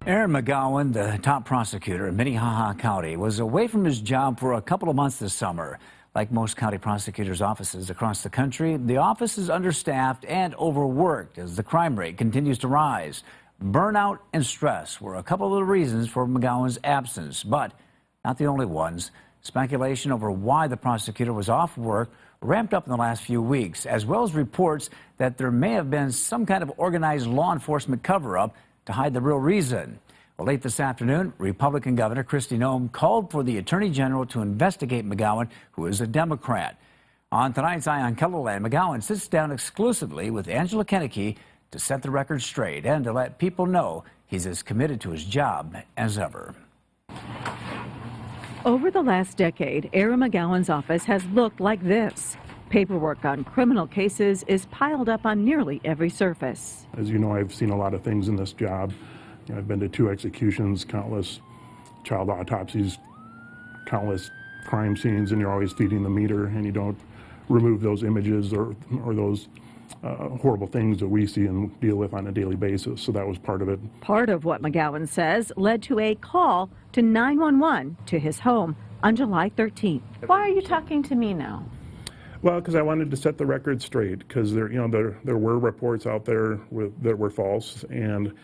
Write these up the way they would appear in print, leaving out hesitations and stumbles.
Aaron McGowan, the top prosecutor in Minnehaha County, was away from his job for a couple of months this summer. Like most county prosecutors' offices across the country, the office is understaffed and overworked as the crime rate continues to rise. Burnout and stress were a couple of the reasons for McGowan's absence, but not the only ones. Speculation over why the prosecutor was off work ramped up in the last few weeks, as well as reports that there may have been some kind of organized law enforcement cover-up to hide the real reason. Well, late this afternoon, Republican Governor Kristi Noem called for the Attorney General to investigate McGowan, who is a Democrat. On tonight's Eye on Kellerland, McGowan sits down exclusively with Angela Kennecke to set the record straight and to let people know he's as committed to his job as ever. Over the last decade, Aaron McGowan's office has looked like this. Paperwork on criminal cases is piled up on nearly every surface. As you know, I've seen a lot of things in this job. I've been to 2 executions, countless child autopsies, countless crime scenes, and you're always feeding the meter, and you don't remove those images or those horrible things that we see and deal with on a daily basis. So that was part of it. Part of what McGowan says led to a call to 911 to his home on July 13th. Why are you talking to me now? Well, because I wanted to set the record straight, because there were reports out there that were false, and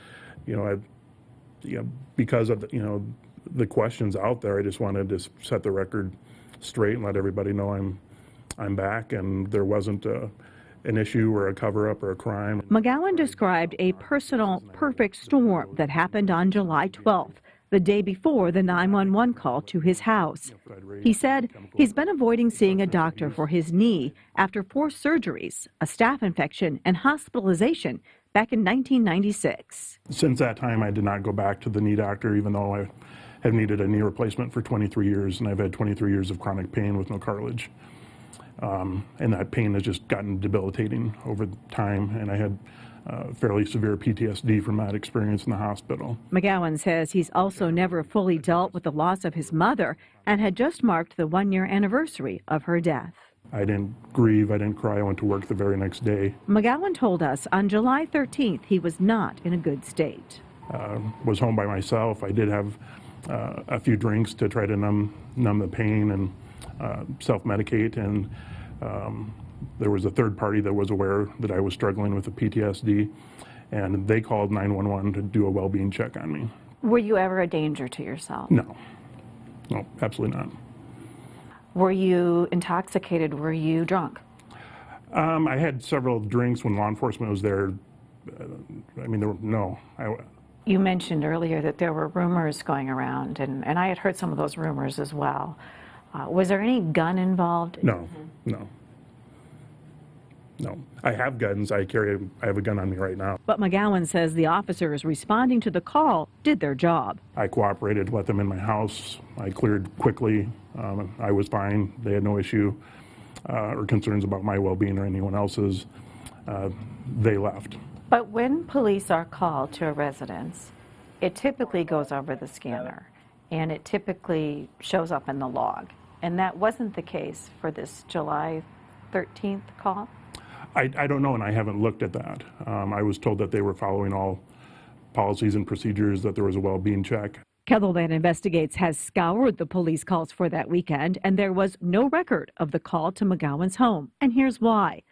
because of the questions out there, I just wanted to set the record straight and let everybody know I'm back, and there wasn't an issue or a cover-up or a crime. McGowan described a personal perfect storm that happened on July 12th. The day before the 911 call to his house. He said he's been avoiding seeing a doctor for his knee after 4 surgeries, a staph infection, and hospitalization back in 1996. Since that time, I did not go back to the knee doctor, even though I have needed a knee replacement for 23 years, and I've had 23 years of chronic pain with no cartilage. And that pain has just gotten debilitating over time, and I had fairly severe PTSD from that experience in the hospital. McGowan says he's also never fully dealt with the loss of his mother and had just marked the 1-year anniversary of her death. I didn't grieve, I didn't cry, I went to work the very next day. McGowan told us on July 13th he was not in a good state. Was home by myself. I did have a few drinks to try to numb the pain and self-medicate, and there was a third party that was aware that I was struggling with the PTSD, and they called 911 to do a well-being check on me. Were you ever a danger to yourself? No, absolutely not. Were you intoxicated? Were you drunk? I had several drinks when law enforcement was there. You mentioned earlier that there were rumors going around, and I had heard some of those rumors as well. Was there any gun involved? No. I have guns. I have a gun on me right now. But McGowan says the officers responding to the call did their job. I cooperated, let them in my house. I cleared quickly. I was fine. They had no issue or concerns about my well-being or anyone else's. They left. But when police are called to a residence, it typically goes over the scanner, and it typically shows up in the log. And that wasn't the case for this July 13th call? I don't know, and I haven't looked at that. I was told that they were following all policies and procedures, that there was a well-being check. Kellerland Investigates has scoured the police calls for that weekend, and there was no record of the call to McGowan's home. And here's why.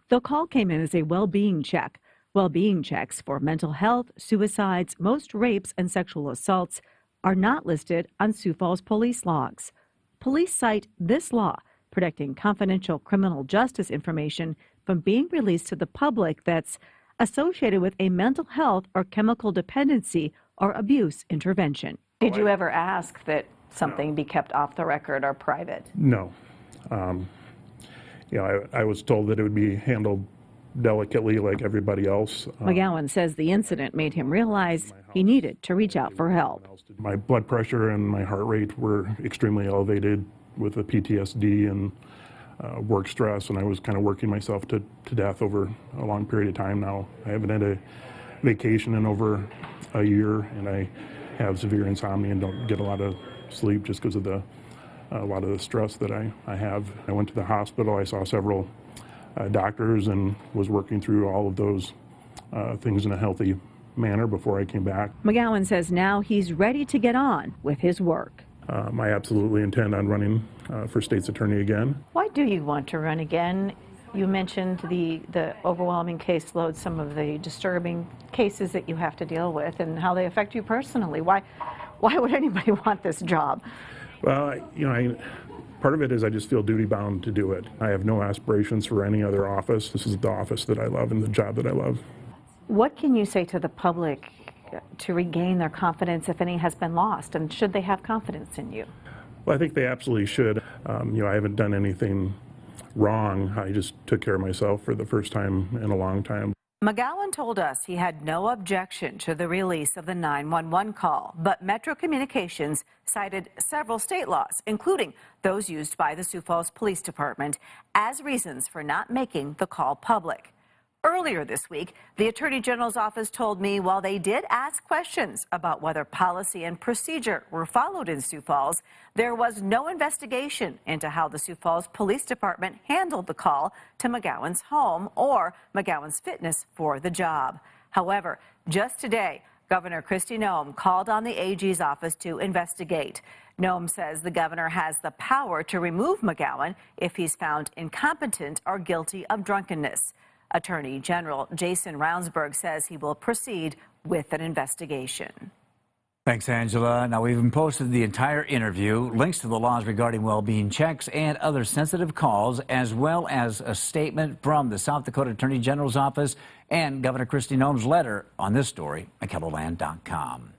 The call came in as a well-being check. Well-being checks for mental health, suicides, most rapes, and sexual assaults are not listed on Sioux Falls police logs. Police cite this law, protecting confidential criminal justice information from being released to the public that's associated with a mental health or chemical dependency or abuse intervention. Did you ever ask that something be kept off the record or private? No. I was told that it would be handled delicately like everybody else. McGowan says the incident made him realize he needed to reach out for help. My blood pressure and my heart rate were extremely elevated with the PTSD and work stress, and I was kind of working myself to death over a long period of time now. I haven't had a vacation in over a year, and I have severe insomnia and don't get a lot of sleep just because of a lot of the stress that I have. I went to the hospital. I saw several doctors and was working through all of those things in a healthy manner before I came back. McGowan says now he's ready to get on with his work. I absolutely intend on running for state's attorney again. Why do you want to run again? You mentioned the overwhelming caseload, some of the disturbing cases that you have to deal with and how they affect you personally. Why would anybody want this job? Well, part of it is I just feel duty bound to do it. I have no aspirations for any other office. This is the office that I love and the job that I love. What can you say to the public to regain their confidence if any has been lost, and should they have confidence in you? Well, I think they absolutely should. I haven't done anything wrong. I just took care of myself for the first time in a long time. McGowan told us he had no objection to the release of the 911 call, but Metro Communications cited several state laws, including those used by the Sioux Falls Police Department, as reasons for not making the call public. Earlier this week, the Attorney General's office told me while they did ask questions about whether policy and procedure were followed in Sioux Falls, there was no investigation into how the Sioux Falls Police Department handled the call to McGowan's home or McGowan's fitness for the job. However, just today, Governor Kristi Noem called on the AG's office to investigate. Noem says the governor has the power to remove McGowan if he's found incompetent or guilty of drunkenness. Attorney General Jason Ravnsborg says he will proceed with an investigation. Thanks, Angela. Now, we've posted the entire interview, links to the laws regarding well-being checks and other sensitive calls, as well as a statement from the South Dakota Attorney General's office and Governor Kristi Noem's letter on this story at KELOLAND.com.